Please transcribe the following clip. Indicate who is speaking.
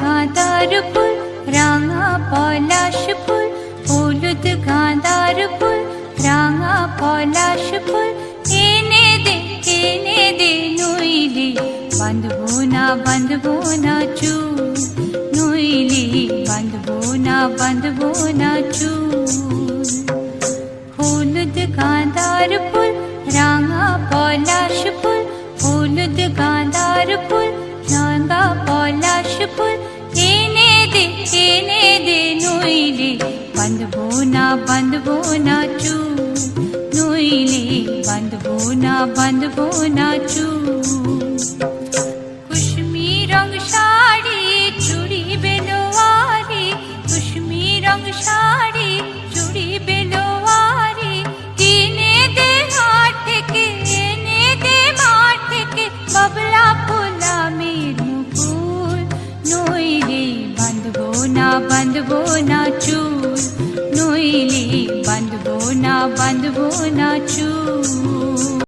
Speaker 1: গাঁদার ফুল রাঙা পলাশ ফুল, হলুদ গাঁদার ফুল রাঙা পলাশ ফুল, এনে দে নইলে বাঁধবো না চুল, নইলে বাঁধবো না চুল। হলুদ গাঁদার ফুল রাঙা পলাশ ফুল, হলুদ গাঁদার ফুল রাঙা পলাশ ফুল, এনে দে নইলে বাঁধবো না চুল, নইলে বাঁধবো না চুল। কুসুমি রং শাড়ি চুড়ি বেলোয়ারি, কুসুমি রং শাড়ি চুড়ি বেলোয়ারি, এনে দে হাট থেকে মাঠ থেকে বাবলা ফুলামের মুকুল, নইলে বাঁধবো না চুল, নইলে বাঁধবো না